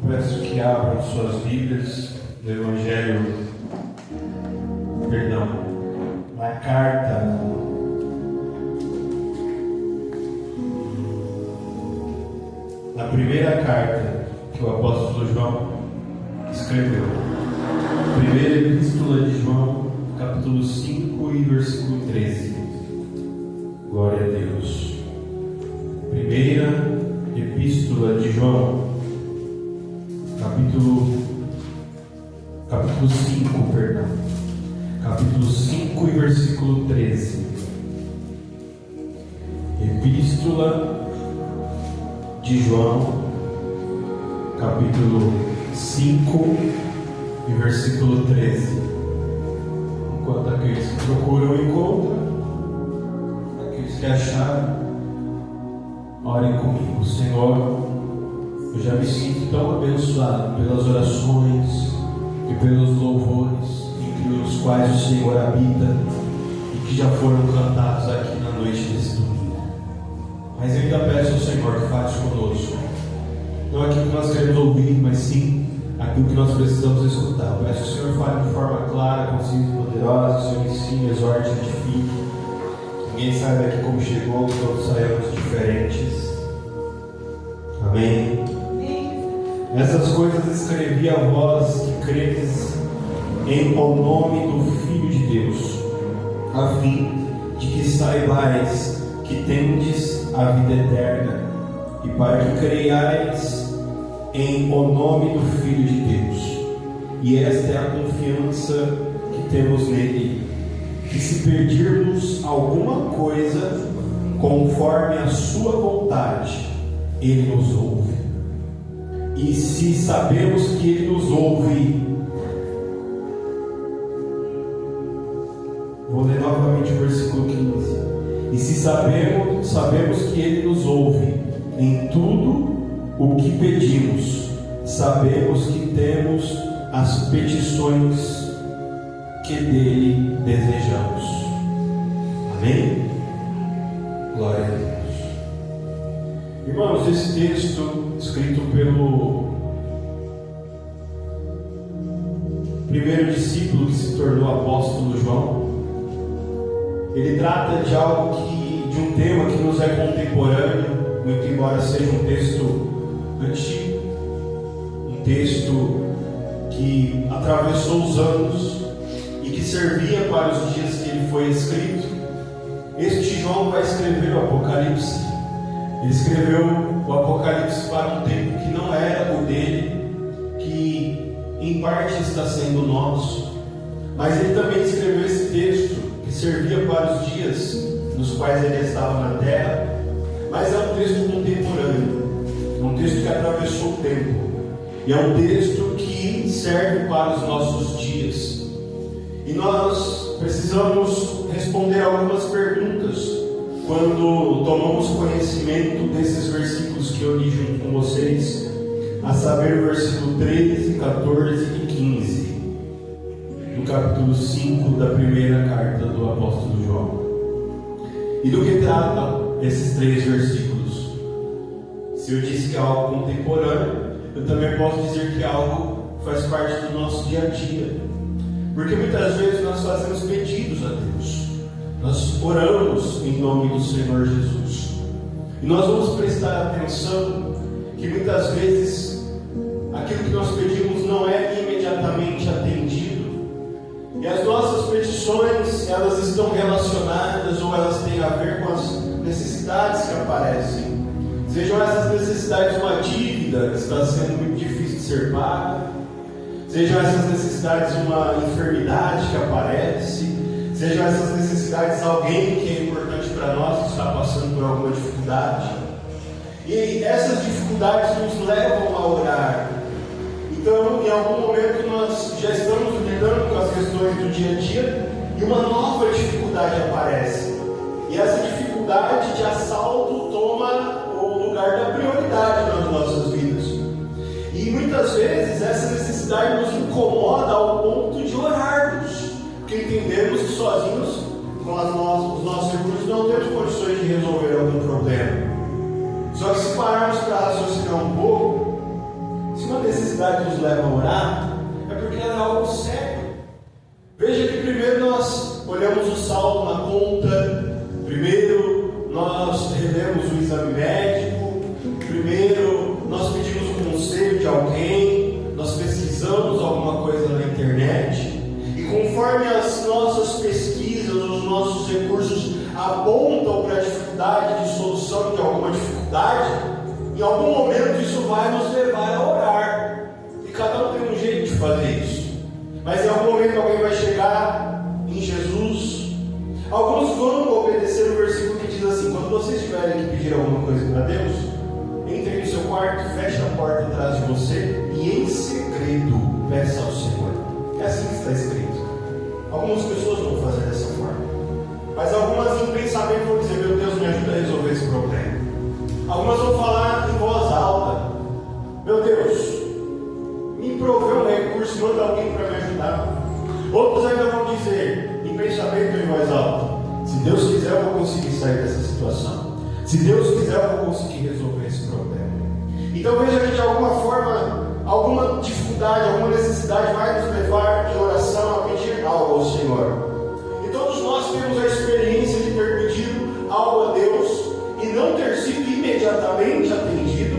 Peço que abram suas Bíblias no Evangelho, na carta na primeira carta que o apóstolo João escreveu. Primeira epístola de João, capítulo 5 e versículo 13. Glória a Deus. Primeira epístola de João, capítulo 5, capítulo 5 e versículo 13. Epístola de João, capítulo 5 e versículo 13. Enquanto aqueles que procuram encontram, aqueles que acharam, orem comigo. Senhor, eu já me sinto tão abençoado pelas orações e pelos louvores entre os quais o Senhor habita e que já foram cantados aqui na noite desse domingo. Mas eu ainda peço ao Senhor que fale conosco, não aquilo que nós queremos ouvir, mas sim aquilo que nós precisamos escutar. Eu peço ao Senhor fale de forma clara, concisa e poderosa, que o Senhor ensine, exorte, edifique. Ninguém sai daqui como chegou, todos saímos diferentes. Amém. Essas coisas escrevi a vós que credes em o nome do Filho de Deus, a fim de que saibais que tendes a vida eterna, e para que creiais em o nome do Filho de Deus. E esta é a confiança que temos nele, que se pedirmos alguma coisa conforme a sua vontade, ele nos ouve. E se sabemos que ele nos ouve, vou ler novamente o versículo 15. E se sabemos que ele nos ouve em tudo o que pedimos, sabemos que temos as petições que dele desejamos. Amém? Glória a Deus. Irmãos, esse texto escrito pelo primeiro discípulo que se tornou apóstolo João, ele trata de um tema que nos é contemporâneo, muito embora seja um texto antigo, um texto que atravessou os anos e que servia para os dias que ele foi escrito. Este João vai escrever o Apocalipse. Ele escreveu o Apocalipse para um tempo que não era o dele, que em parte está sendo nosso, mas ele também escreveu esse texto que servia para os dias nos quais ele estava na terra, mas é um texto contemporâneo, um texto que atravessou o tempo, e é um texto que serve para os nossos dias. E nós precisamos responder algumas perguntas quando tomamos conhecimento desses versículos que eu li junto com vocês, a saber, o versículo 13, 14 e 15 do capítulo 5 da primeira carta do apóstolo João. E do que tratam esses três versículos? Se eu disse que é algo contemporâneo, eu também posso dizer que é algo que faz parte do nosso dia a dia, porque muitas vezes nós fazemos pedidos a Deus, nós oramos em nome do Senhor Jesus, e nós vamos prestar atenção que muitas vezes aquilo que nós pedimos não é imediatamente atendido, e as nossas petições, elas estão relacionadas ou elas têm a ver com as necessidades que aparecem. Sejam essas necessidades uma dívida que está sendo muito difícil de ser paga, sejam essas necessidades uma enfermidade que aparece, sejam essas necessidades alguém que é importante para nós que está passando por alguma dificuldade. E essas dificuldades nos levam a orar. Então, em algum momento nós já estamos lidando com as questões do dia a dia e uma nova dificuldade aparece. E essa dificuldade de assalto toma o lugar da prioridade nas nossas vidas. E muitas vezes essa necessidade nos incomoda ao ponto de orarmos, porque entendemos que sozinhos, com os nossos recursos, não temos condições de resolver algum problema. Só que se pararmos para raciocinar um pouco, se uma necessidade nos leva a orar, é porque ela é algo sério. Veja que primeiro nós olhamos o saldo na conta, primeiro nós relemos o exame médico, primeiro nós pedimos um conselho de alguém, nós pesquisamos alguma coisa na internet, e conforme as nossas pesquisas, os nossos recursos apontam para a dificuldade de solução de alguma dificuldade, em algum momento isso vai nos levar a orar. E cada um tem um jeito de fazer isso. Mas em algum momento alguém vai chegar em Jesus. Alguns vão obedecer o versículo que diz assim: quando vocês tiverem que pedir alguma coisa para Deus, entre no seu quarto, feche a porta atrás de você e em segredo peça ao Senhor. É assim que está escrito. Algumas pessoas vão fazer dessa forma, mas algumas em pensamento vão dizer: meu Deus, me ajuda a resolver esse problema. Algumas vão falar em voz alta: meu Deus, me provê um recurso, manda alguém para me ajudar. Outros ainda vão dizer em pensamento em voz alta: se Deus quiser eu vou conseguir sair dessa situação, se Deus quiser eu vou conseguir resolver esse problema. Então veja que de alguma forma, alguma dificuldade, alguma necessidade vai nos levar em oração a pedir algo ao Senhor. E todos nós temos a experiência de ter pedido algo a Deus e não ter sido imediatamente atendido,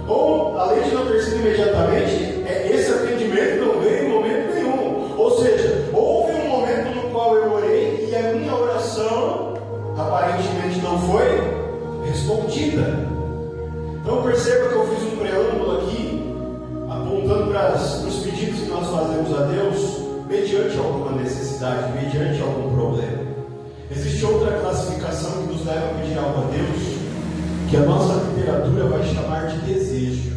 ou além de não ter sido imediatamente, esse atendimento não veio em momento nenhum. Ou seja, houve um momento no qual eu orei e a minha oração aparentemente não foi respondida. Então perceba que eu fiz um preâmbulo aqui, apontando para os pedidos que nós fazemos a Deus, mediante alguma necessidade, mediante algum problema. Existe outra classificação que nos leva a pedir algo a Deus, que a nossa literatura vai chamar de desejo.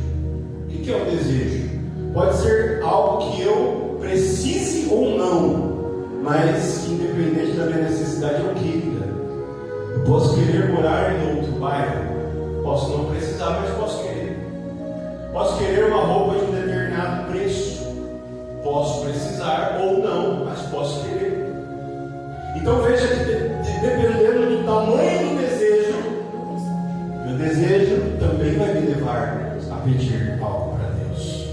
O que é o desejo? Pode ser algo que eu precise ou não, mas independente da minha necessidade eu queira. Eu posso querer morar em outro bairro, posso não precisar, mas posso querer. Posso querer uma roupa de um determinado preço, posso precisar ou não, mas posso querer. Então veja que dependendo do tamanho do desejo, meu desejo também vai me levar a pedir algo para Deus.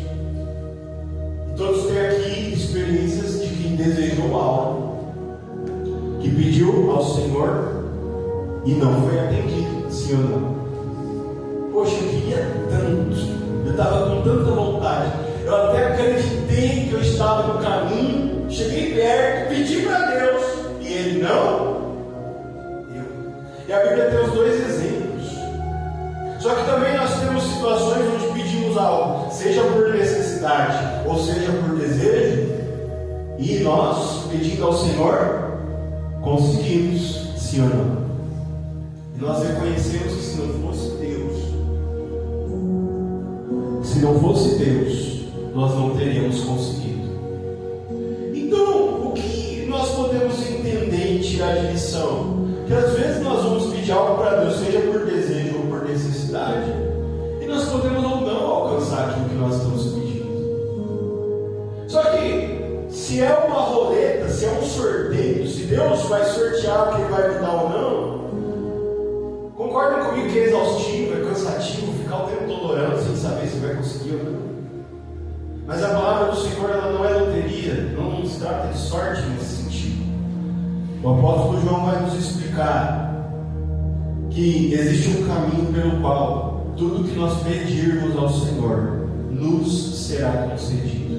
E todos têm aqui experiências de quem desejou algo, que pediu ao Senhor e não foi atendido, sim ou não? Poxa, eu queria tanto, eu estava com tanta vontade, eu até acreditei que eu estava no caminho, cheguei perto, pedi para Deus e Ele não deu. E a Bíblia tem os dois exemplos. Só que também nós temos situações onde pedimos algo, seja por necessidade ou seja por desejo, e nós, pedindo ao Senhor, conseguimos, sim ou não? E nós reconhecemos que se não fosse Deus, nós não teríamos conseguido. Então, o que nós podemos entender e tirar de lição? Que às vezes nós vamos pedir algo para Deus, seja por desejo ou por necessidade, e nós podemos ou não alcançar aquilo que nós estamos pedindo. Só que, se é uma roleta, se é um sorteio, se Deus vai sortear o que Ele vai me dar ou não, concordam comigo que é exaustivo, é cansativo ficar o tempo todo orando sem saber se vai conseguir ou não. Mas a palavra do Senhor, ela não é loteria, não se trata de sorte nesse sentido. O apóstolo João vai nos explicar que existe um caminho pelo qual tudo que nós pedirmos ao Senhor nos será concedido.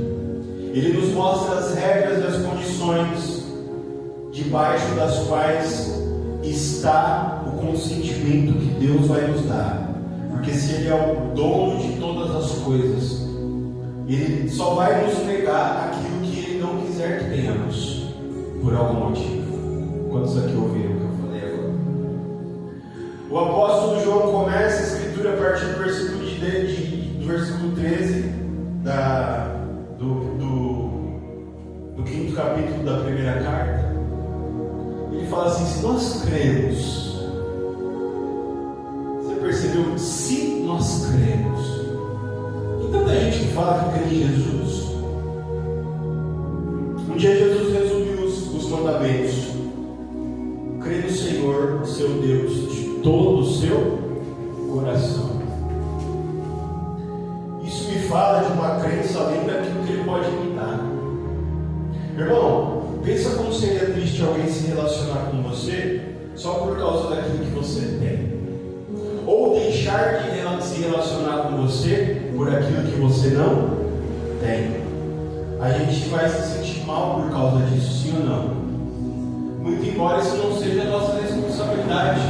Ele nos mostra as regras e as condições debaixo das quais está o consentimento que Deus vai nos dar. Porque se Ele é o dono de todas as coisas, Ele só vai nos negar aquilo que Ele não quiser que tenhamos, por algum motivo. Quantos aqui ouviram o que eu falei agora? O apóstolo João começa a escritura a partir do versículo, do versículo 13 do 5º capítulo da primeira carta. Ele fala assim: se nós cremos, você percebeu? Se nós cremos. Tem tanta gente que fala que crê em Jesus. Um dia Jesus resumiu os mandamentos: crê no Senhor, seu Deus, de todo o seu coração. Isso me fala de uma crença além daquilo que Ele pode me dar. Irmão, pensa como seria triste alguém se relacionar com você só por causa daquilo que você tem, ou deixar de se relacionar com você por aquilo que você não tem. A gente vai se sentir mal por causa disso, sim ou não? Muito embora isso não seja a nossa responsabilidade.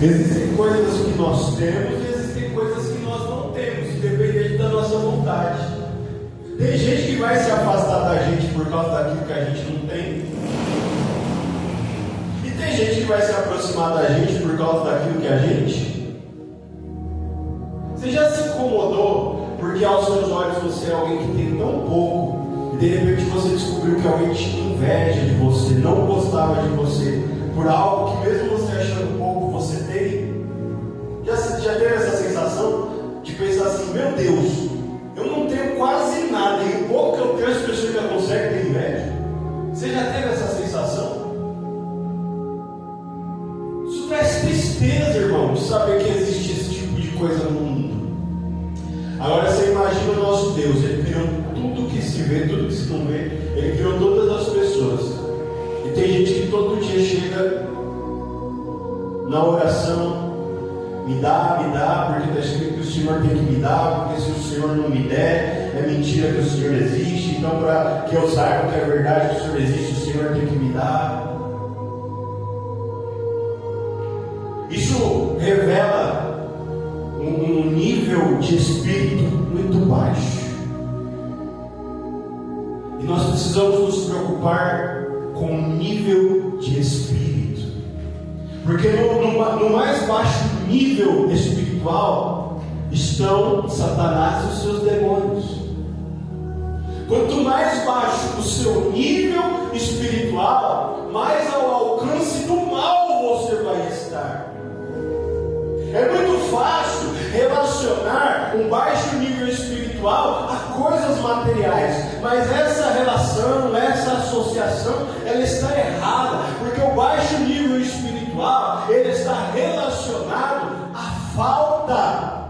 Existem coisas que nós temos e existem coisas que nós não temos, independente da nossa vontade. Tem gente que vai se afastar da gente por causa daquilo que a gente não tem, e tem gente que vai se aproximar da gente por causa daquilo que a gente. Você já se incomodou porque aos seus olhos você é alguém que tem tão pouco e de repente você descobriu que alguém tinha inveja de você, não gostava de você por algo que mesmo você achando pouco você tem? Já teve essa sensação de pensar assim: meu Deus, eu não tenho quase nada e o pouco que eu tenho as pessoas já conseguem ter inveja? Você já teve essa sensação? Isso traz tristeza, irmão, de saber que existe esse tipo de coisa no mundo. Agora você imagina o nosso Deus. Ele criou tudo que se vê, tudo que se não vê. Ele criou todas as pessoas. E tem gente que todo dia chega na oração: me dá, porque está escrito que o Senhor tem que me dar, porque se o Senhor não me der, é mentira que o Senhor existe. Então, para que eu saiba que é verdade que o Senhor existe, o Senhor tem que me dar. Isso revela um nível de espírito muito baixo. E nós precisamos nos preocupar com o nível de espírito. Porque no mais baixo nível espiritual estão Satanás e os seus demônios. Quanto mais baixo o seu nível espiritual, mais ao alcance do mal você vai estar. É muito fácil relacionar um baixo nível espiritual a coisas materiais, mas essa relação, essa associação, ela está errada, porque o baixo nível espiritual, ele está relacionado à falta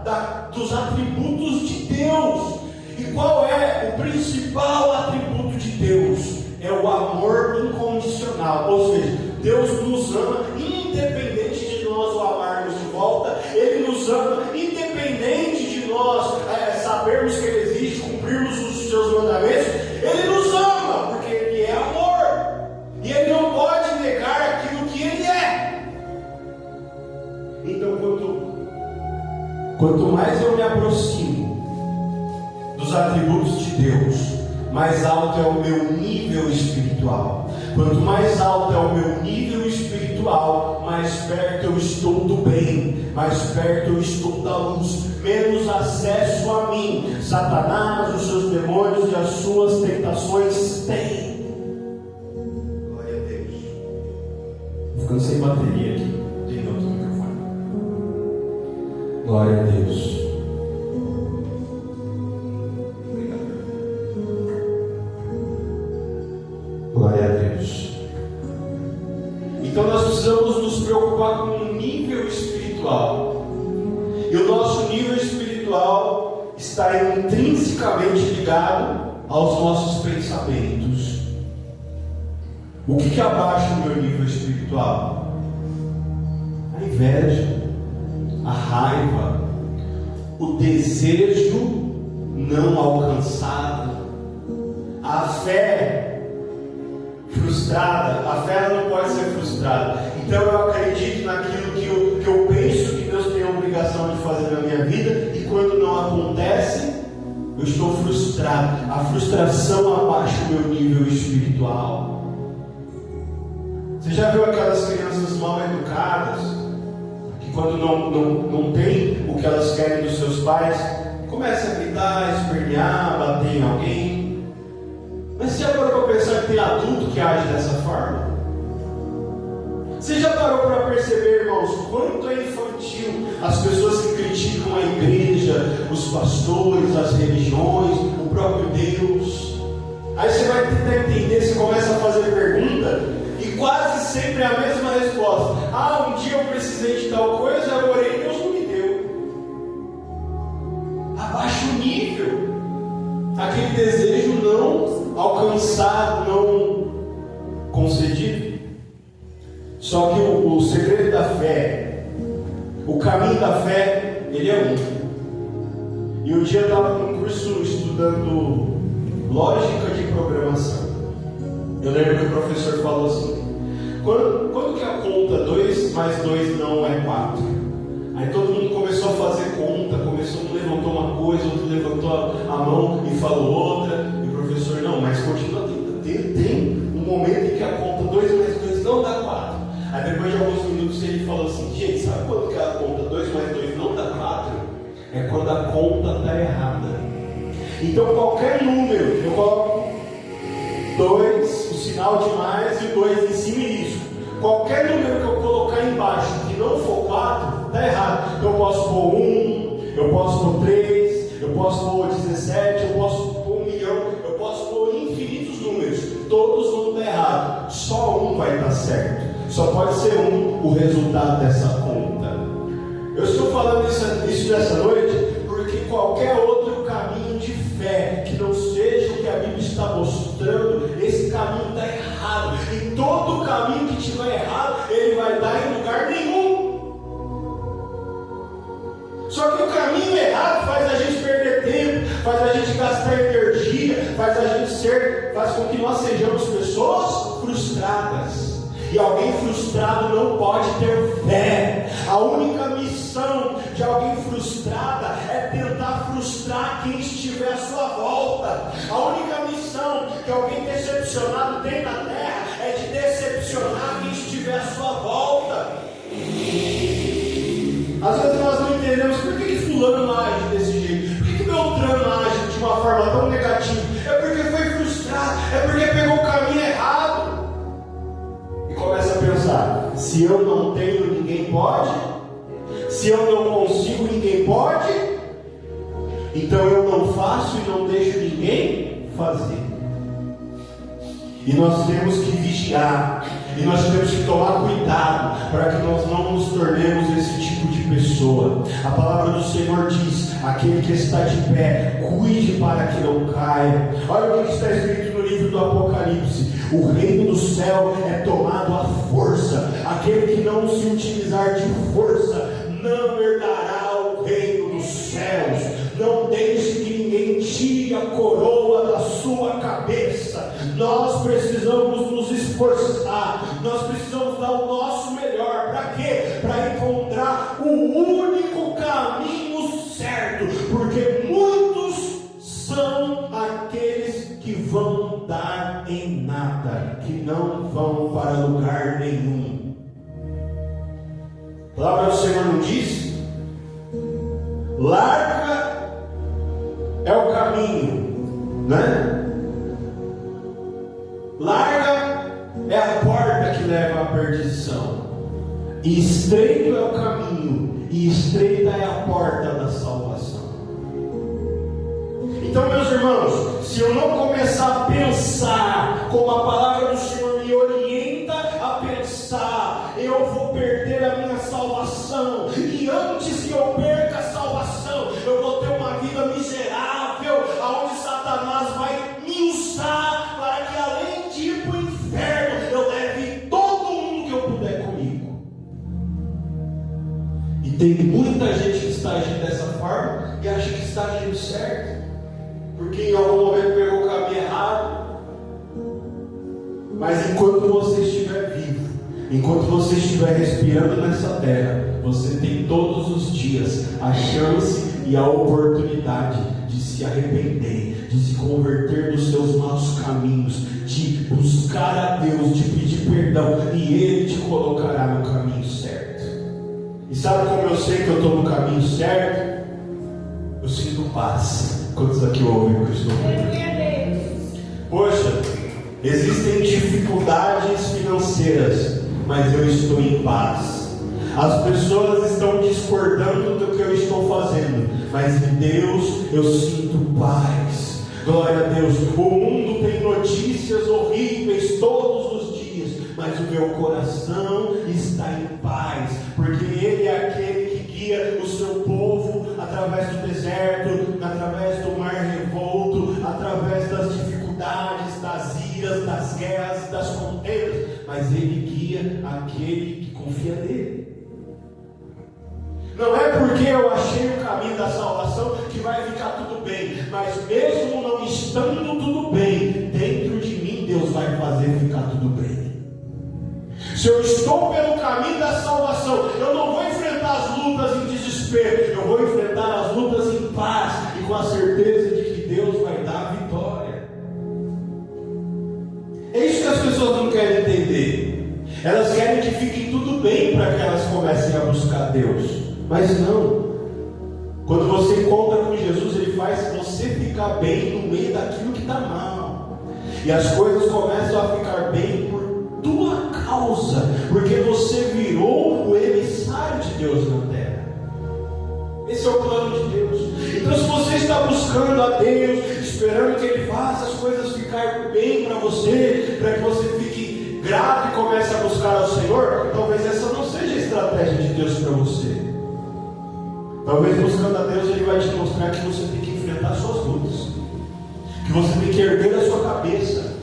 dos atributos de Deus. E qual é o principal atributo de Deus? É o amor incondicional, ou seja, Deus nos ama independente de nós o amarmos de volta. Ele nos ama independente de nós sabermos que Ele existe, cumprirmos os seus mandamentos. Ele nos ama porque Ele é amor, e Ele não pode negar aquilo que Ele é. Então quanto mais eu me aproximo dos atributos de Deus, mais alto é o meu nível espiritual. Quanto mais alto é o meu nível espiritual, mais perto eu estou do bem, mais perto eu estou da luz, menos acesso a mim Satanás, os seus demônios e as suas tentações têm. Glória a Deus. Estou ficando sem bateria aqui. Tem outro microfone. Glória a Deus. Glória a Deus. Então nós precisamos nos preocupar com o nível espiritual. E o nosso nível espiritual está intrinsecamente ligado aos nossos pensamentos. O que abaixa o meu nível espiritual? A inveja, a raiva, o desejo não alcançado, a fé frustrada. A fé não pode ser frustrada. Então eu acredito naquilo que eu penso que Deus tem a obrigação de fazer na minha vida, e quando não acontece, eu estou frustrado. A frustração abaixa o meu nível espiritual. Você já viu aquelas crianças mal educadas, que quando não tem o que elas querem dos seus pais, começam a gritar, espernear, bater em alguém? Mas você já parou para pensar que tem adulto que age dessa forma? Você já parou para perceber, irmãos, quanto é infantil as pessoas que criticam a igreja, os pastores, as religiões, o próprio Deus? Aí você vai tentar entender, você começa a fazer pergunta, e quase sempre é a mesma resposta. Um dia eu precisei de tal coisa, eu orei e Deus não me deu. A aquele desejo não alcançado, não concedido. Só que o segredo da fé, o caminho da fé, ele é um. E um dia eu estava num curso estudando lógica de programação. Eu lembro que o professor falou assim: quando que a conta 2 mais 2 não é 4? Aí todo mundo começou a fazer conta, um levantou uma coisa, outro levantou a mão e falou outra, e o professor: não, mas continua tentando. Tem um momento em que a conta 2 mais 2 não dá 4. Aí depois de alguns minutos ele falou assim: gente, sabe quando que a conta 2 mais 2 não dá 4? É quando a conta está errada. Então qualquer número, eu coloco 2, o sinal de mais e o 2 em cima e isso. Qualquer número que eu colocar embaixo que não for 4, está errado. Então eu posso pôr 1, eu posso pôr 3, eu posso pôr 17, eu posso pôr 1 milhão, eu posso pôr infinitos números. Todos vão dar errado. Só um vai estar certo. Só pode ser um o resultado dessa conta. Eu estou falando isso nessa noite porque qualquer outro caminho de fé que não seja o que a Bíblia está mostrando, esse caminho está errado. E todo caminho que estiver errado, ele vai dar em lugar nenhum. Só que o caminho errado faz a gente perder tempo, faz a gente gastar energia, faz com que nós sejamos pessoas frustradas. E alguém frustrado não pode ter fé. A única missão de alguém frustrada é tentar frustrar quem estiver à sua volta. A única missão que alguém decepcionado tem na terra é de decepcionar quem estiver à sua volta. Às vezes nós não entendemos por que fulano age desse jeito, por que Beltrano age de uma forma tão negativa. É porque foi frustrado, é porque pegou o caminho errado. Começa a pensar: se eu não tenho, ninguém pode. Se eu não consigo, ninguém pode. Então eu não faço e não deixo ninguém fazer. E nós temos que vigiar. E nós temos que tomar cuidado para que nós não nos tornemos esse tipo de pessoa. A palavra do Senhor diz: aquele que está de pé, cuide para que não caia. Olha o que está escrito no livro do Apocalipse: o reino do céu é tomado à força. Aquele que não se utilizar de força não herdará o reino dos céus. Não deixe que ninguém tire a coroa da sua cabeça. Nós precisamos nos esforçar. Nós precisamos dar o nosso melhor. Para quê? Para encontrar o único caminho certo. Porque muitos são aqueles que vão dar em nada, que não vão para lugar nenhum. A palavra do Senhor não diz: larga é o caminho, né? Larga é a porta que leva à perdição, e estreito é o caminho, e estreita é a porta da salvação. Então, meus irmãos, se eu não começar a pensar como a palavra do Senhor me orienta a pensar, eu vou perder a minha salvação. E antes que eu perca a salvação, eu vou ter uma vida miserável, aonde Satanás vai me usar para que, além de ir para o inferno, eu leve todo mundo que eu puder comigo. E tem muita gente que está agindo dessa forma e acha que está agindo certo, porque em algum momento pegou o caminho errado. Mas enquanto você estiver vivo, enquanto você estiver respirando nessa terra, você tem todos os dias a chance e a oportunidade de se arrepender, de se converter dos seus maus caminhos, de buscar a Deus, de pedir perdão, e Ele te colocará no caminho certo. E sabe como eu sei que eu estou no caminho certo? Eu sinto paz. Quantos aqui ouvem o que eu estou falando? Poxa, existem dificuldades financeiras, mas eu estou em paz. As pessoas estão discordando do que eu estou fazendo, mas em Deus eu sinto paz. Glória a Deus. O mundo tem notícias horríveis todos os dias, mas o meu coração está em paz, porque Ele é aquele que guia o seu povo através do deserto, através do mar revolto, confia nele. Não é porque eu achei o caminho da salvação que vai ficar tudo bem, mas mesmo não estando tudo bem, dentro de mim Deus vai fazer ficar tudo bem. Se eu estou pelo caminho da salvação, eu não vou enfrentar as lutas em desespero, eu vou enfrentar as lutas em paz e com a certeza de que Deus vai dar a vitória. É isso que as pessoas não querem entender. Elas querem que fique tudo bem para que elas comecem a buscar Deus. Mas não. Quando você encontra com Jesus, Ele faz você ficar bem no meio daquilo que está mal. E as coisas começam a ficar bem por tua causa, porque você virou o emissário de Deus na terra. Esse é o plano de Deus. Então, se você está buscando a Deus, esperando que Ele faça as coisas ficar bem para você, para que você fique grato e comece a buscar ao Senhor, talvez essa não seja a estratégia de Deus para você. Talvez buscando a Deus Ele vai te mostrar que você tem que enfrentar suas lutas, que você tem que erguer a sua cabeça.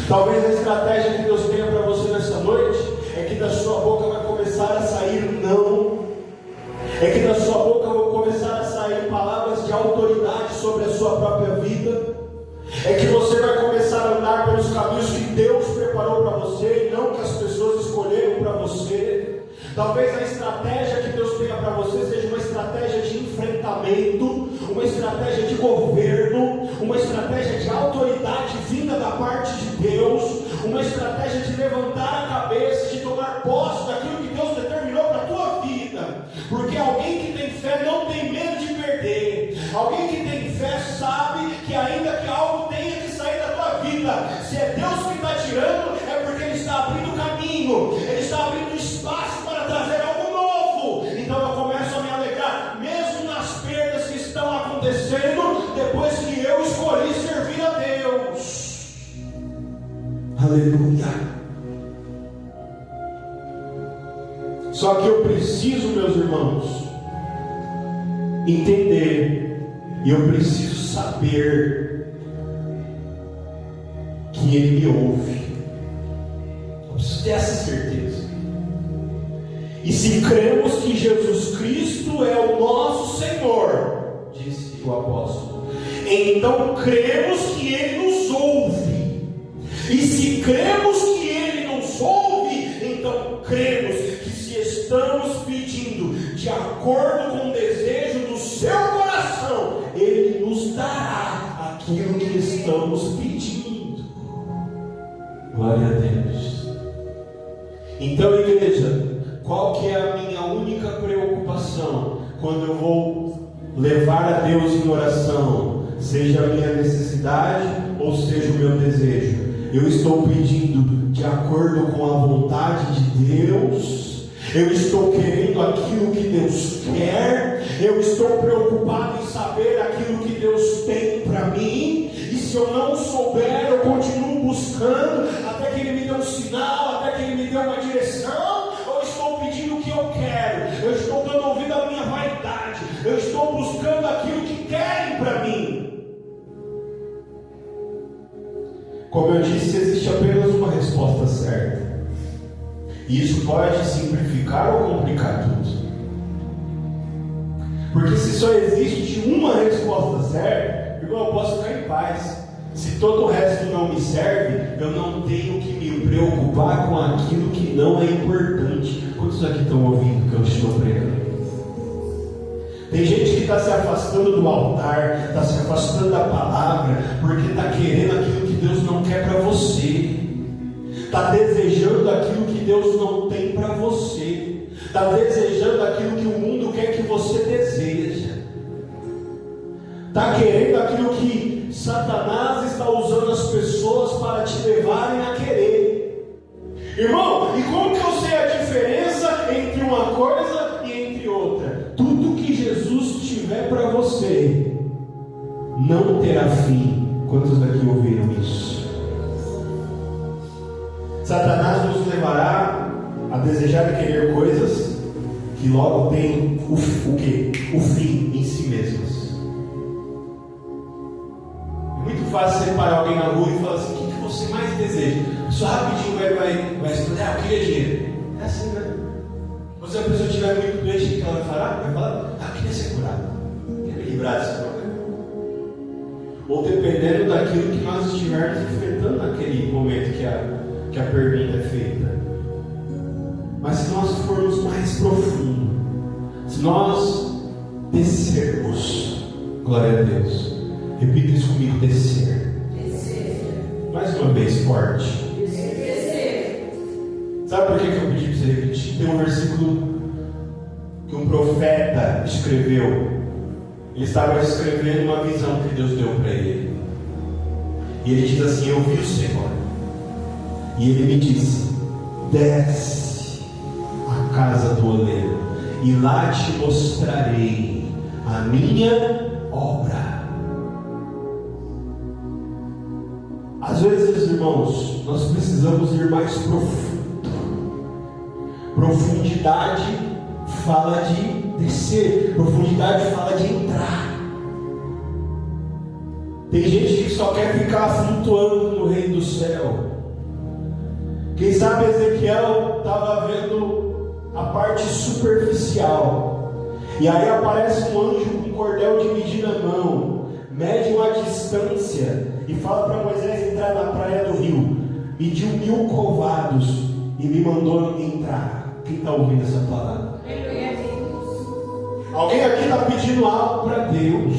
Talvez a estratégia que Deus tenha para você nessa noite é que da sua boca vai começar a sair não, é que da sua boca vão começar a sair palavras de autoridade sobre a sua própria vida, é que você vai começar a andar pelos caminhos que Deus preparou para você e não que as pessoas escolheram para você. Talvez a estratégia que Deus tenha para você seja uma estratégia de enfrentamento, uma estratégia de governo, uma estratégia de autoridade vinda da parte de Deus, uma estratégia de levantar a cabeça, de tomar posse daquilo que Deus determinou para a tua vida. Porque alguém que tem fé não tem medo de perder. Alguém que tem fé sabe que ainda que algo tenha que sair da tua vida, se é Deus que está tirando, é porque Ele está abrindo caminho, Ele está abrindo espaço para trazer algo novo. Então eu começo a me alegrar, mesmo nas perdas que estão acontecendo, depois que eu escolhi servir a Deus. Aleluia. Só que eu preciso, meus irmãos, entender, e eu preciso saber que Ele me ouve. Eu preciso ter essa certeza. E se cremos que Jesus Cristo é o nosso Senhor, disse o apóstolo, então cremos que Ele nos ouve. E se cremos que Ele nos ouve, então cremos que se estamos pedindo de acordo com o desejo do seu coração, Ele nos dará aquilo que estamos pedindo. Glória a Deus. Então, igreja, qual que é a minha única preocupação quando eu vou levar a Deus em oração? Seja a minha necessidade ou seja o meu desejo, eu estou pedindo de acordo com a vontade de Deus? Eu estou querendo aquilo que Deus quer? Eu estou preocupado em saber aquilo que Deus tem para mim? E se eu não souber, eu continuo buscando até que Ele me dê um sinal, até que Ele me dê uma direção? Ou estou pedindo o que eu quero? Eu estou dando ouvido à minha vaidade? Eu estou buscando aquilo que querem para mim? Como eu disse, existe apenas uma resposta certa. E isso pode simplificar ou complicar tudo. Porque se só existe uma resposta certa, irmão, eu posso ficar em paz. Se todo o resto não me serve, eu não tenho que me preocupar com aquilo que não é importante. Quantos aqui estão ouvindo que eu estou pregando? Tem gente que está se afastando do altar, está se afastando da palavra, porque está querendo aquilo que Deus não quer para você, está desejando aquilo que Deus não tem para você, está desejando aquilo que o mundo quer que você deseja, está querendo aquilo que Satanás está usando as pessoas para te levarem a querer. Irmão, e como que eu sei a diferença entre uma coisa e entre outra? Tudo que Jesus tiver para você não terá fim. Quantos daqui ouviram isso? Satanás nos levará a desejar e querer coisas que logo têm o quê? O fim em si mesmas. É muito fácil você parar alguém na rua e falar assim: o que você mais deseja? Só rapidinho vai responder: eu queria dinheiro. É assim, né? Ou se a pessoa estiver muito doente, o que ela vai falar? Vai falar, queria ser curado, queria me livrar desse problema. Ou dependendo daquilo que nós estivermos enfrentando naquele momento que a pergunta é feita. Mas se nós formos mais profundo, se nós descermos, glória a Deus, repita isso comigo, descer. Mais uma vez forte. Sabe por que eu pedi para você repetir? Tem um versículo que um profeta escreveu. Ele estava escrevendo uma visão que Deus deu para ele. E ele diz assim: eu vi o Senhor. E ele me disse: desce à casa do oleiro, e lá te mostrarei a minha obra. Às vezes, irmãos, nós precisamos ir mais profundo. Profundidade fala de descer, profundidade fala de entrar. Tem gente que só quer ficar flutuando no reino do céu. Quem sabe Ezequiel estava vendo a parte superficial, e aí aparece um anjo com um cordel de medir na mão, mede uma distância e fala para Moisés entrar na praia do rio. Mediu 1000 covados e me mandou entrar. Quem está ouvindo essa palavra? Alguém aqui está pedindo algo para Deus,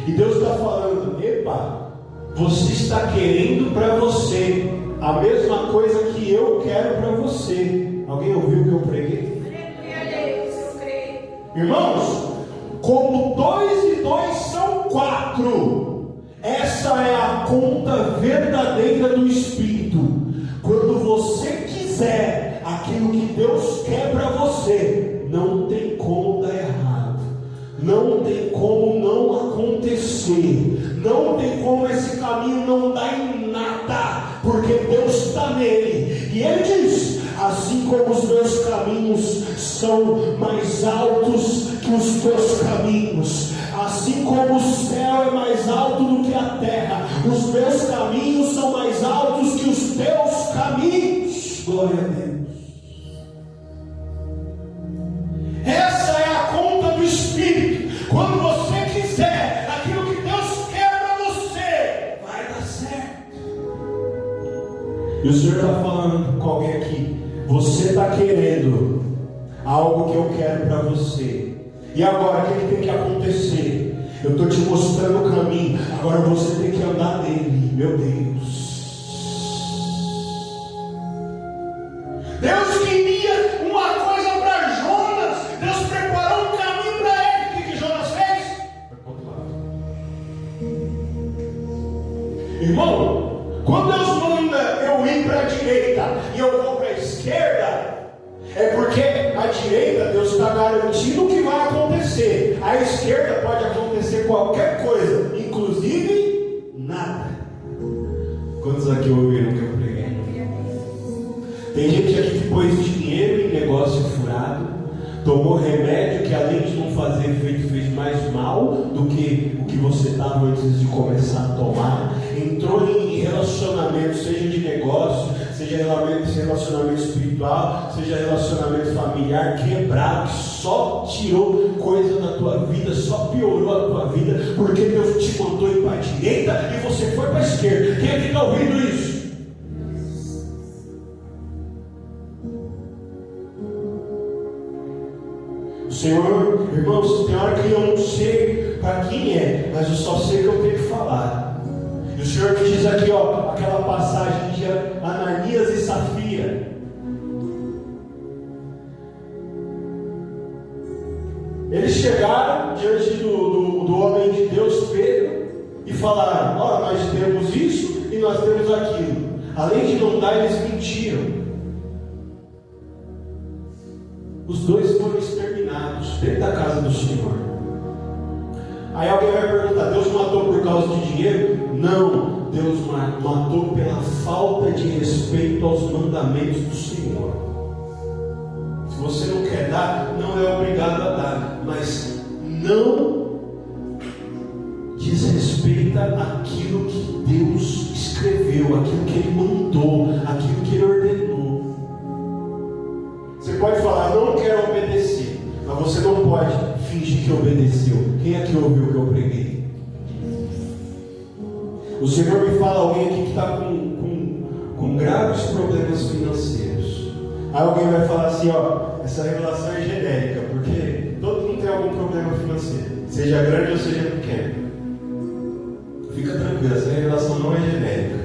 e Deus está falando: epa, você está querendo para você a mesma coisa que eu quero para você. Alguém ouviu o que eu preguei? Irmãos, como 2 e 2 são 4, essa é a conta verdadeira do Espírito. Quando você quiser aquilo que Deus quer para você, não tem como dar errado, não tem como não acontecer, não tem como esse caminho não dar em nada, porque Deus está nele. E ele diz: assim como os meus caminhos são mais altos que os teus caminhos, assim como o céu é mais alto do que a terra, os meus caminhos são mais altos que os teus caminhos. Glória a Deus. Essa é a conta do Espírito. Quando você quiser aquilo que Deus quer para você, vai dar certo. E o Senhor está falando com alguém aqui: você está querendo algo que eu quero para você, e agora o que tem que acontecer? Eu estou te mostrando o caminho, agora você tem que andar nele. Meu Deus, Deus queria uma coisa para Jonas, Deus preparou um caminho para ele. O que Jonas fez? Foi para o outro lado. Irmão, quando Deus manda eu ir para a direita e eu vou para a esquerda, é porque a direita Deus está garantindo o que vai acontecer. A esquerda pode acontecer qualquer coisa, inclusive nada. Quantos aqui ouviram o que eu preguei? Tem gente aqui que pôs dinheiro em negócio furado, tomou remédio que além de não fazer efeito fez mais mal do que o que você estava antes de começar a tomar. Entrou em relacionamento, seja de negócio, seja relacionamento espiritual, seja relacionamento familiar, quebrado, que só tirou coisa da tua vida, só piorou a tua vida, porque Deus te mandou ir para a direita e você foi para a esquerda. Quem aqui está ouvindo isso? O Senhor, irmãos, tem hora que eu não sei para quem é, mas eu só sei que eu tenho que falar. E o Senhor me diz aqui, aquela passagem de Ananias e Safira. Eles chegaram diante do homem de Deus, Pedro, e falaram: nós temos isso e nós temos aquilo. Além de não dar, eles mentiram. Os dois foram exterminados dentro da casa do Senhor. Aí alguém vai perguntar: Deus matou por causa de dinheiro? Não, Deus matou pela falta de respeito aos mandamentos do Senhor. Se você não quer dar, não é obrigado a dar, mas não desrespeita aquilo que Deus escreveu, aquilo que Ele mandou, aquilo que Ele ordenou. Você pode falar, não quero obedecer, mas você não pode fingir que obedeceu. Quem aqui ouviu o que eu preguei? O Senhor me fala alguém aqui que está com graves problemas financeiros. Aí alguém vai falar assim, ó, essa revelação é genérica, porque todo mundo tem algum problema financeiro, seja grande ou seja pequeno. Fica tranquilo, essa revelação não é genérica.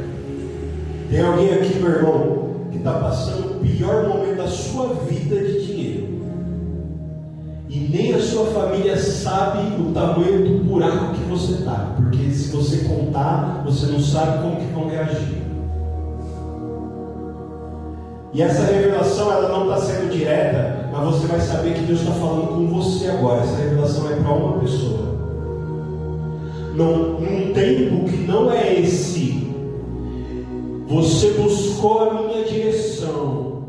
Tem alguém aqui, meu irmão, que está passando o pior momento da sua vida de dinheiro, e nem a sua família sabe o tamanho do buraco que você está, porque se você contar, você não sabe como que vão reagir. E essa revelação, ela não está sendo direta, mas você vai saber que Deus está falando com você agora. Essa revelação é para uma pessoa. Num tempo que não é esse, você buscou a minha direção,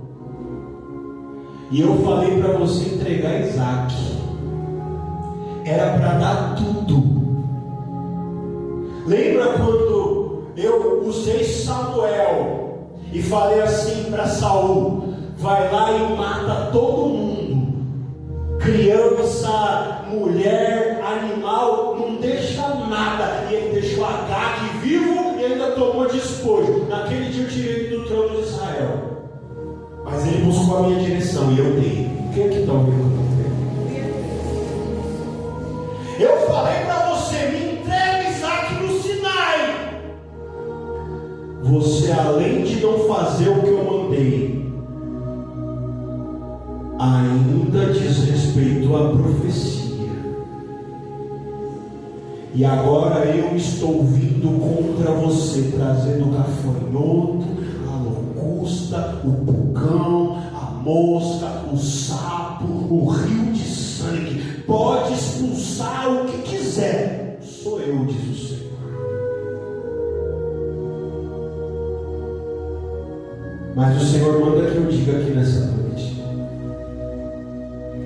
e eu falei para você entregar Isaac. Era para dar tudo. Lembra quando eu usei Samuel e falei assim para Saul: vai lá e mata todo mundo, criança, mulher, animal, não deixa nada. E ele deixou Agag vivo e ainda tomou despojo. Naquele dia eu tirei ele do trono de Israel, mas ele buscou a minha direção e eu dei. Quem é que está ouvindo? Eu falei para você, me entrega Isaac no Sinai. Você, além de não fazer o que eu mandei, ainda desrespeitou a profecia. E agora eu estou vindo contra você, trazendo o gafanhoto, a locusta, o pulgão, a mosca, o sapo, o rio de sangue. Pode expulsar o que quiser, sou eu, diz o Senhor. Mas o Senhor manda que eu diga aqui nessa noite: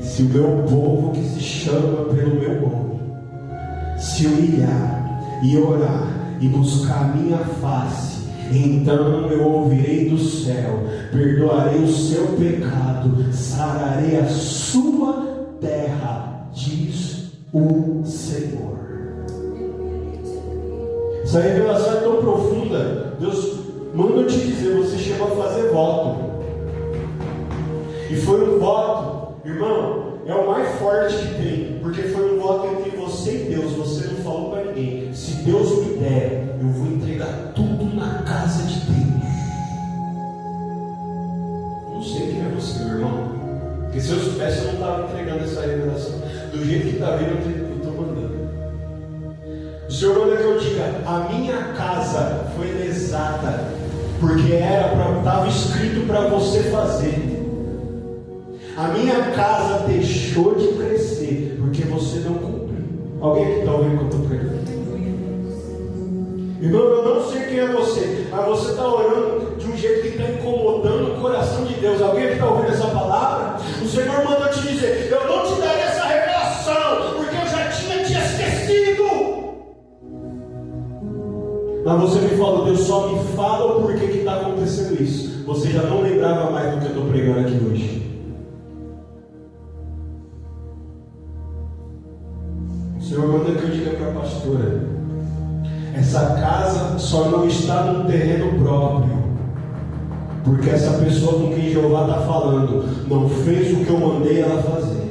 se o meu povo que se chama pelo meu nome se humilhar e orar e buscar a minha face, então eu ouvirei do céu, perdoarei o seu pecado, sararei a sua terra, diz o Senhor. Essa revelação é tão profunda. Deus manda eu te dizer, você chegou a fazer voto, e foi um voto, irmão, é o mais forte que tem, porque foi um voto entre você e Deus. Você não falou para ninguém: se Deus me der, eu vou entregar tudo na casa de Deus. Não sei quem é você, meu irmão, porque se eu soubesse, eu não estava entregando essa revelação. Do jeito que está vindo, eu estou mandando. O Senhor manda que eu diga: a minha casa foi lesada, porque estava escrito para você fazer. A minha casa deixou de crescer, porque você não cumpriu. Alguém aqui está ouvindo o que eu estou pregando? Irmão, eu não sei quem é você, mas você está orando de um jeito que está incomodando o coração de Deus. Alguém aqui está ouvindo essa palavra? O Senhor manda te dizer: eu não te darei essa revelação, porque eu já tinha te esquecido. Mas você me falou: Deus, só me fala o porquê que está acontecendo isso. Você já não lembrava mais do que eu estou pregando aqui hoje. O Senhor manda que eu diga para a pastora: essa casa só não está num terreno próprio, porque essa pessoa com quem Jeová está falando não fez o que eu mandei ela fazer.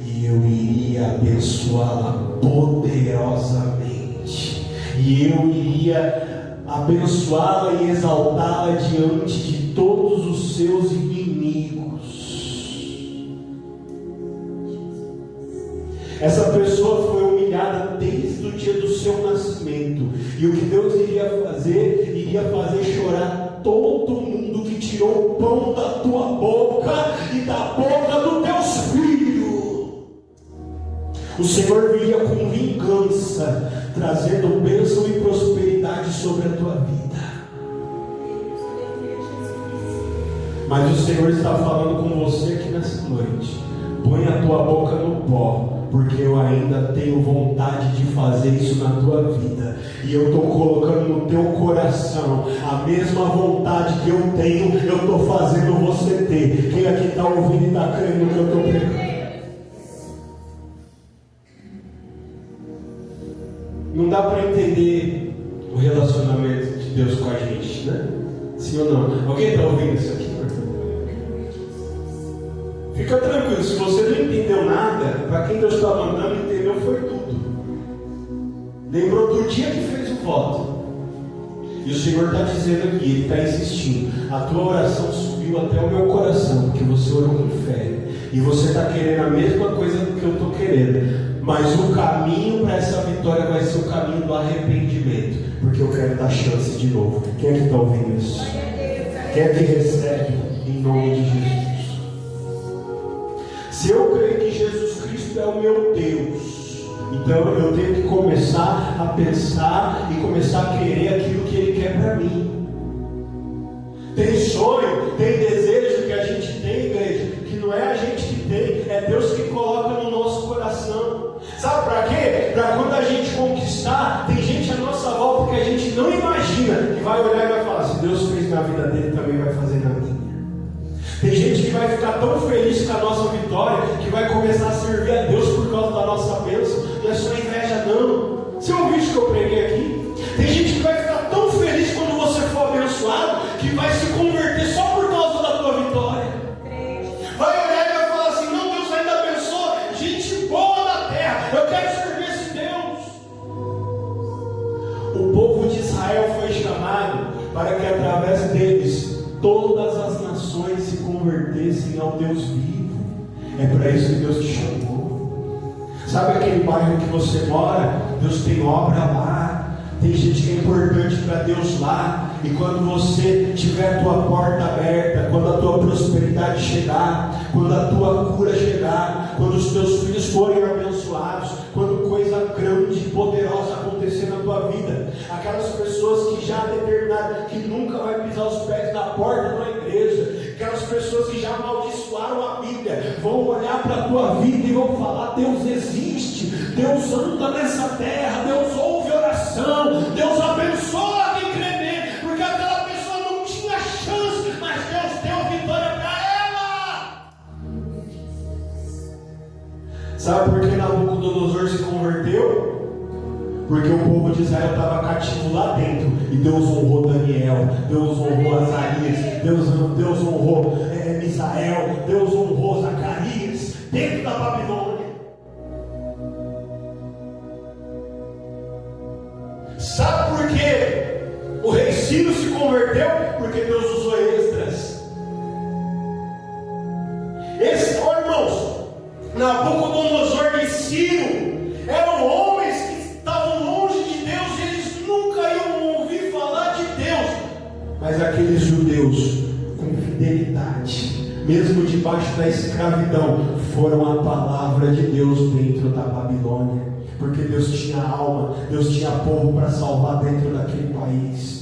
E eu iria abençoá-la poderosamente, e eu iria abençoá-la e exaltá-la diante de todos os seus inimigos. Essa pessoa foi humilhada desde o dia do seu nascimento, e o que Deus iria fazer chorar todo mundo que tirou o pão da tua boca e da boca dos teus filhos. O Senhor viria com vingança, trazendo bênção e prosperidade sobre a tua vida. Mas o Senhor está falando com você aqui nessa noite: põe a tua boca no pó, porque eu ainda tenho vontade de fazer isso na tua vida. E eu estou colocando no teu coração a mesma vontade que eu tenho, eu estou fazendo você ter. Quem aqui está ouvindo e está crendo no que eu estou pregando? Não dá para entender o relacionamento de Deus com a gente, né? Sim ou não? Alguém está ouvindo isso aqui? Fica tranquilo, se você não entendeu nada, para quem Deus está mandando, entendeu foi tudo. Lembrou do dia que fez o voto. E o Senhor está dizendo aqui, Ele está insistindo. A tua oração subiu até o meu coração, porque você orou com fé. E você está querendo a mesma coisa que eu estou querendo. Mas o caminho para essa vitória vai ser o caminho do arrependimento. Porque eu quero dar chance de novo. Quem é que está ouvindo isso? Quem é que recebe em nome de Jesus? Se eu creio que Jesus Cristo é o meu Deus, então eu tenho que começar a pensar e começar a querer aquilo que Ele quer para mim. Tem sonho, tem desejo que a gente tem, igreja, que não é a gente que tem, é Deus que coloca no nosso coração. Sabe para quê? Para quando a gente conquistar, tem gente à nossa volta que a gente não imagina, que vai olhar e vai falar, se Deus fez na vida dele, também vai fazer na minha. Tem gente que vai ficar tão feliz com a nossa vitória, que vai começar a servir a Deus por causa da nossa bênção. Não é só inveja não. Você ouviu isso que eu preguei aqui? Tem gente que vai ficar tão feliz quando você for abençoado, que vai se converter só por causa da tua vitória. Vai olhar e vai falar assim, não, Deus ainda abençoa gente boa na terra, eu quero servir esse Deus. O povo de Israel foi chamado para que através deles todas as nações se convertessem ao Deus vivo. É para isso que Deus te chamou. Sabe aquele bairro que você mora? Deus tem obra lá. Tem gente que é importante para Deus lá. E quando você tiver a tua porta aberta, quando a tua prosperidade chegar, quando a tua cura chegar, quando os teus filhos forem abençoados, quando coisa grande e poderosa acontecer na tua vida, aquelas pessoas que já determinaram que nunca vai pisar os pés na porta de uma igreja, aquelas pessoas que já amaldiçoaram a Bíblia, vão olhar para a tua vida e vão falar, Deus existe, Deus anda nessa terra, Deus ouve oração, Deus abençoa quem crê nele, porque aquela pessoa não tinha chance, mas Deus deu vitória para ela. Sabe por que Nabucodonosor se converteu? Porque o povo de Israel estava cativo lá dentro. E Deus honrou Daniel, Deus honrou Azarias, Deus honrou Misael, Deus honrou Zacarias, dentro da Babilônia. Sabe por quê? O rei Ciro se converteu? Porque Deus usou Esdras. Irmãos, Nabucodonosor e Ciro eram homens que estavam longe de Deus, e eles nunca iam ouvir falar de Deus. Mas aqueles judeus, com fidelidade, mesmo debaixo da escravidão, foram a palavra de Deus dentro da Babilônia. Porque Deus tinha alma, Deus tinha povo para salvar dentro daquele país.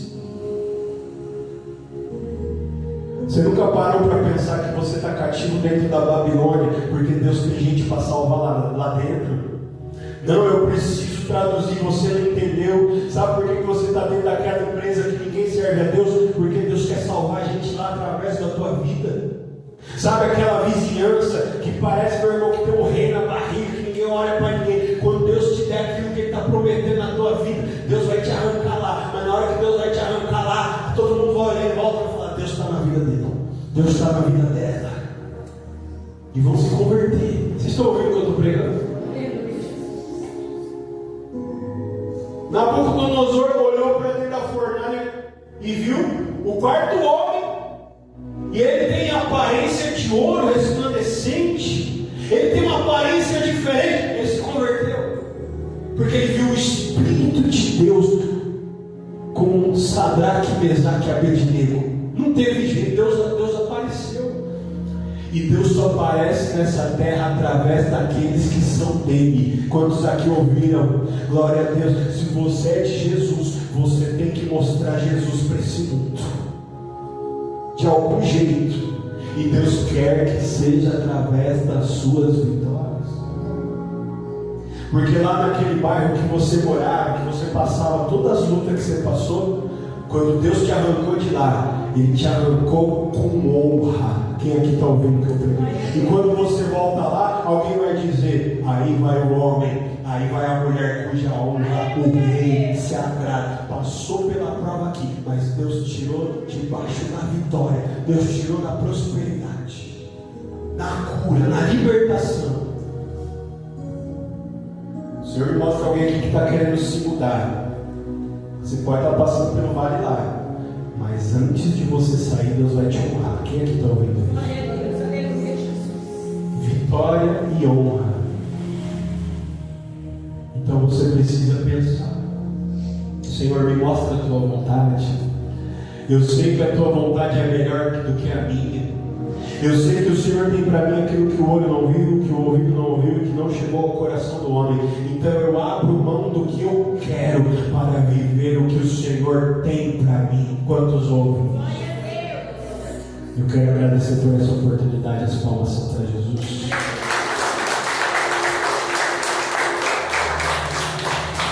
Você nunca parou para pensar que você está cativo dentro da Babilônia, porque Deus tem gente para salvar lá dentro? Não, eu preciso traduzir, você não entendeu. Sabe por que você está dentro daquela empresa que ninguém serve a Deus? Porque Deus quer salvar a gente lá através da tua vida. Sabe aquela vizinhança que parece, meu irmão, que tem um rei na barriga, que ninguém olha para ninguém? Quando Deus te der aquilo que Ele está prometendo na tua vida, Deus vai te arrancar lá. Mas na hora que Deus vai te arrancar lá, todo mundo vai olhar em volta e falar, Deus está na vida dele, Deus está na vida dela. E vão se converter. Vocês estão ouvindo o que eu estou pregando? Nabucodonosor olhou para dentro da fornalha e viu o quarto homem. E ele tem aparência de ouro resplandecente. Ele tem uma aparência diferente. Ele se converteu, porque ele viu o Espírito de Deus como Sadraque, Mesaque e Abednego. Não teve jeito, Deus apareceu. E Deus só aparece nessa terra através daqueles que são dele. Quantos aqui ouviram? Glória a Deus. Se você é de Jesus, você tem que mostrar Jesus para esse mundo, de algum jeito. E Deus quer que seja através das suas vitórias. Porque lá naquele bairro que você morava, que você passava todas as lutas que você passou, quando Deus te arrancou de lá, Ele te arrancou com honra. Quem aqui está ouvindo o que eu prego? E quando você volta lá, alguém vai dizer: aí vai o homem, aí vai a mulher cuja honra o rei se agrada. Passou pela prova aqui, mas Deus tirou debaixo da vitória, Deus tirou da prosperidade, na cura, na libertação. O Senhor me mostra alguém aqui que está querendo se mudar. Você pode estar passando pelo vale lá, mas antes de você sair, Deus vai te honrar. Quem aqui está ouvindo isso? Vitória e honra. Então você precisa pensar: Senhor, me mostra a tua vontade. Eu sei que a tua vontade é melhor do que a minha. Eu sei que o Senhor tem para mim aquilo que o olho não viu, que o ouvido não ouviu e que não chegou ao coração do homem. Então eu abro mão do que eu quero para viver o que o Senhor tem para mim. Quantos ouvem? Eu quero agradecer por essa oportunidade. As palmas são para Jesus.